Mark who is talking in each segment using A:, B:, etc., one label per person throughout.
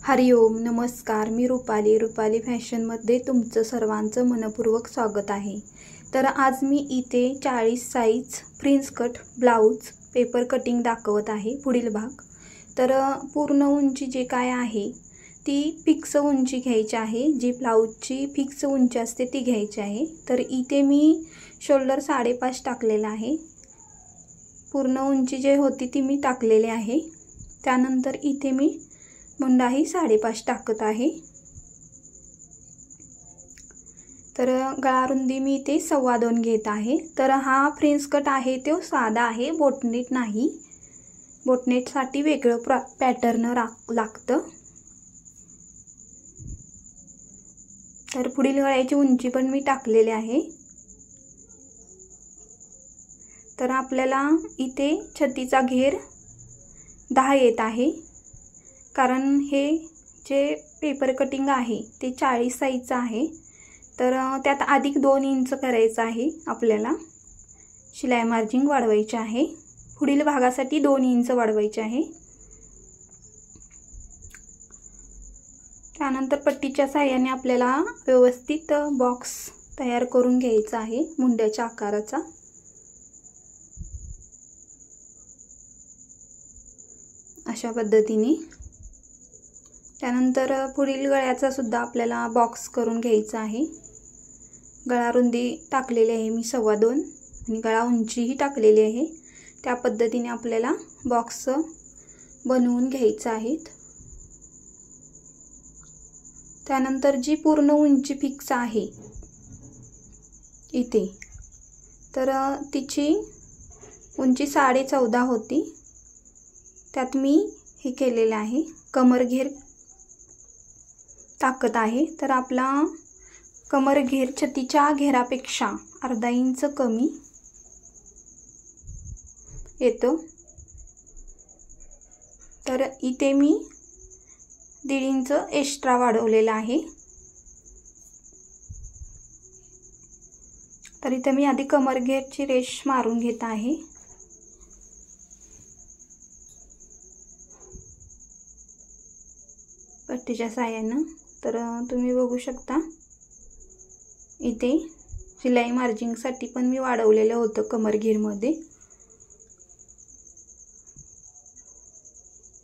A: हरिओम नमस्कार। मी रुपाली फॅशनमध्ये तुमचं सर्वांचं मनपूर्वक स्वागत आहे। तर आज मी इथे 40 size prince cut blouse paper cutting दाखवत आहे। पुढील भाग तर पूर्ण उंची जे काय आहे ती फिक्स उंची घ्यायची आहे। जी ब्लाउजची फिक्स उंची असते ती घ्यायची आहे। तर इथे मी शोल्डर 5.5 टाकलेला आहे। पूर्ण उंची जे होती ती मी टाकलेली आहे। त्यानंतर इथे मी मुंडाही 5.5 टाकत आहे। तर गळा रुंदी मी इथे 2.25 घेत आहे। तर हा प्रिन्स कट आहे तो साधा आहे, बोटनेट नाही। बोटनेटसाठी वेगळं पॅटर्न लागतं। तर पुढील गळ्याची उंची पण मी टाकलेली आहे। तर आपल्याला इथे छतीचा घेर 10 येत आहे, कारण हे जे पेपर कटिंग आहे ते 40 साइजचं आहे। तर त्यात अधिक 2 इंच करायचं आहे। आपल्याला शिलाई मार्जिन वाढवायची आहे। पुढील भागासाठी 2 इंच वाढवायचे आहे। त्यानंतर पट्टीच्या सहाय्याने आपल्याला व्यवस्थित बॉक्स तयार करून घ्यायचा आहे मुंड्याच्या आकाराचा। अशा पद्धतीने त्यानंतर पुढील गळ्याचा सुद्धा आपल्याला बॉक्स करून घ्यायचा आहे। गळा रुंदी टाकलेली आहे मी 2.25 आणि गळा उंचीही टाकलेली आहे। त्या पद्धतीने आपल्याला बॉक्स बनवून घ्यायचा आहे। त्यानंतर जी पूर्ण उंची फिक्स आहे इथे, तर तिची उंची 14.5 होती। त्यात मी हे केलेले आहे, कमर घेर टाकत आहे। तर आपला कमर घेर छतीच्या घेरापेक्षा अर्धा इंच कमी येतो। तर इथे मी 1.5 इंच एक्स्ट्रा वाढवलेला आहे। तर इथे मी आधी कमर घेरची रेष मारून घेत आहे। पट्टीच्या सहाय्याने तर तुम्ही बघू शकता इथे शिलाई मार्जिनसाठी पण मी वाढवलेलं होतं कमर घेरमध्ये।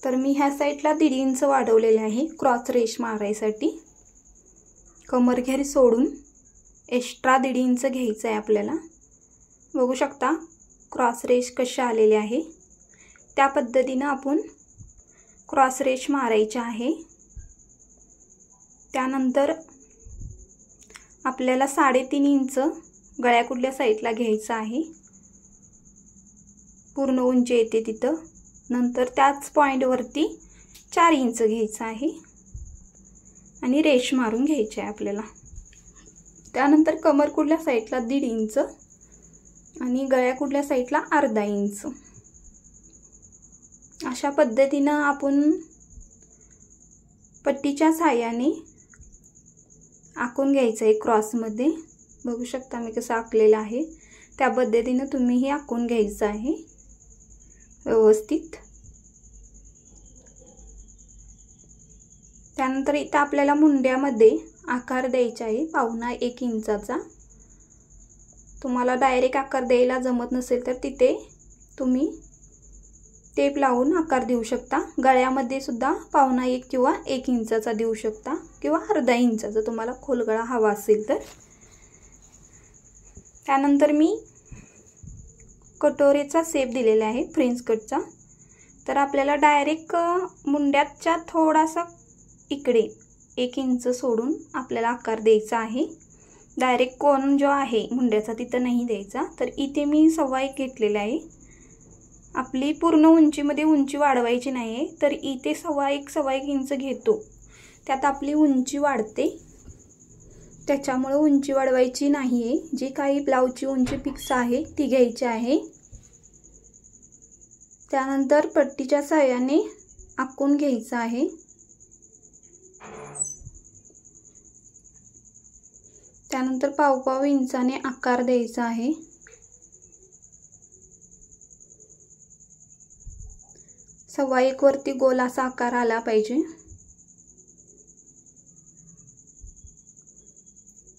A: तर मी ह्या साइडला 1.5 इंच वाढवलेले आहे क्रॉस रेष मारायसाठी। कमर घेर सोडून एक्स्ट्रा 1.5 इंच घ्यायचं आहे आपल्याला। बघू शकता क्रॉस रेष कशी आलेली आहे। त्या पद्धतीने आपण क्रॉस रेष मारायची आहे। त्यानंतर आपल्याला 3.5 इंच गळ्याकुडल्या साइडला घ्यायचं आहे। पूर्ण उंची येते तिथं। नंतर त्याच पॉइंट वरती 4 इंच घ्यायचं आहे आणि रेष मारून घ्यायची आहे आपल्याला। त्यानंतर कमर कुडल्या साइडला 1.5 इंच आणि गळ्याकुडल्या साइडला अर्धा इंच। अशा पद्धतीने आपण पट्टीच्या सहाय्याने आखून घ्यायचं आहे क्रॉस मध्ये। बघू शकता मी कसं आखलेलं आहे। त्या पद्धतीने तुम्ही हे आखून घ्यायचं आहे व्यवस्थित। त्यानंतर इथे आपल्याला मुंड्यामध्ये आकार द्यायचा आहे 1.25 इंचाचा। तुम्हाला डायरेक्ट आकार द्यायला जमत नसेल तर तिथे तुम्ही टेप लावून आकार देऊ शकता। गळ्यामध्ये सुद्धा 1.25 किंवा 1 इंचाचा देऊ शकता किंवा अर्धा इंचाचा तुम्हाला खोलगळा हवा असेल तर। त्यानंतर मी कटोरेचा शेप दिलेला आहे प्रिन्स कटचा। तर आपल्याला डायरेक्ट मुंड्याच्या थोडासा इकडे 1 इंच सोडून आपल्याला आकार द्यायचा आहे। डायरेक्ट कोन जो आहे मुंड्याचा तिथं नाही द्यायचा। तर इथे मी 1.25 घेतलेला आहे। आपली पूर्ण उंचीमध्ये उंची वाढवायची नाही, तर इथे 1.25 इंच घेतो। त्यात आपली उंची वाढते, त्याच्यामुळे उंची वाढवायची नाही आहे। जी काही ब्लाउजची उंची फिक्स आहे ती घ्यायची आहे। त्यानंतर पट्टीच्या सहाय्याने आखून घ्यायचं आहे। त्यानंतर 1.25 इंचाने आकार द्यायचा आहे। 1.25 वरती गोल असा आकार आला पाहिजे।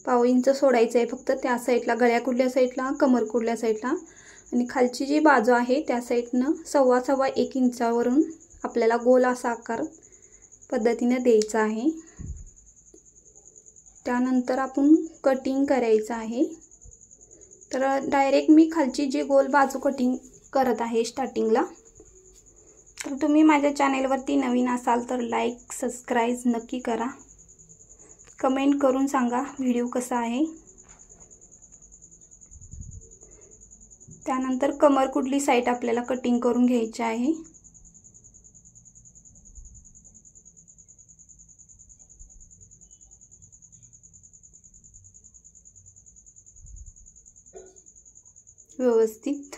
A: पाव इंच सोडायचं आहे फक्त त्या साईडला, गळ्या कुठल्या साईडला, कमर कुठल्या साईडला, आणि खालची जी बाजू आहे त्या साईडनं 1.25 इंचावरून आपल्याला गोल असा आकार पद्धतीने द्यायचा आहे। त्यानंतर आपण कटिंग करायचं आहे। तर डायरेक्ट मी खालची जी गोल बाजू कटिंग करत आहे स्टार्टिंगला। तर तुम्ही माझ्या चॅनेलवरती नवीन असाल तर लाईक सबस्क्राइब नक्की करा, कमेंट करून सांगा व्हिडिओ कसा आहे। त्यानंतर कमर कुठली साईड आपल्याला कटिंग करून घ्यायची आहे। व्यवस्थित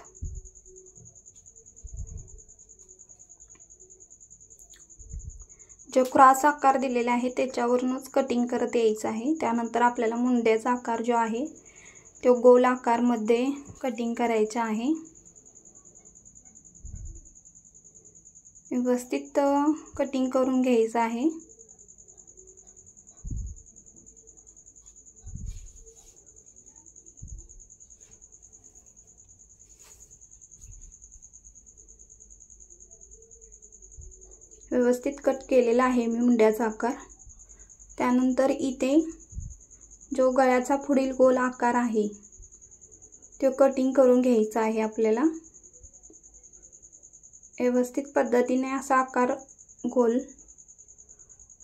A: जो क्रॉस आकार दिलेला आहे त्याच्यावरूनच कटिंग करत यायचं आहे। त्यानंतर आपल्याला मुंड्याचा आकार जो आहे तो गोल आकार मध्ये कटिंग करायचा आहे। व्यवस्थित कटिंग करून घ्यायचं आहे। व्यवस्थित कट केलेला आहे मी मुंड्याचा आकार। त्यानंतर इथे जो गळ्याचा पुढील गोल आकार आहे तो कटिंग करून घ्यायचा आहे आपल्याला। व्यवस्थित पद्धतीने असा आकार गोल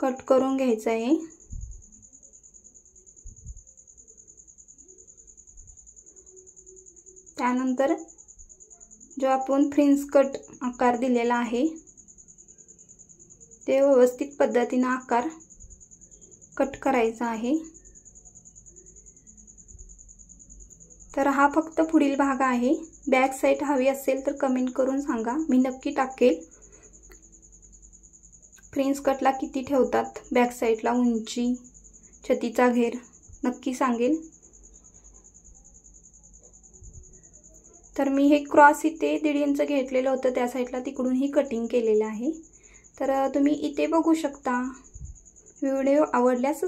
A: कट करून घ्यायचा आहे। त्यानंतर जो आपण फ्रिंज कट आकार दिलेला आहे ते व्यवस्थित पद्धतीने आकार कट करायचा आहे। तर हा फक्त पुढील भाग आहे। बॅक साइड हवी असेल तर कमेंट करून सांगा, मी नक्की टाकेल। फ्रिंज कटला किती ठेवतात बॅक साइडला उंची, छतीचा घेर नक्की सांगेल। तर मी हे क्रॉस इथे 1.5 इंच घेतलेलं होतं त्या साइडला, तिकडूनही कटिंग केलेलं आहे। तर तुम्ही इथे बघू शकता। व्हिडिओ आवडल्यास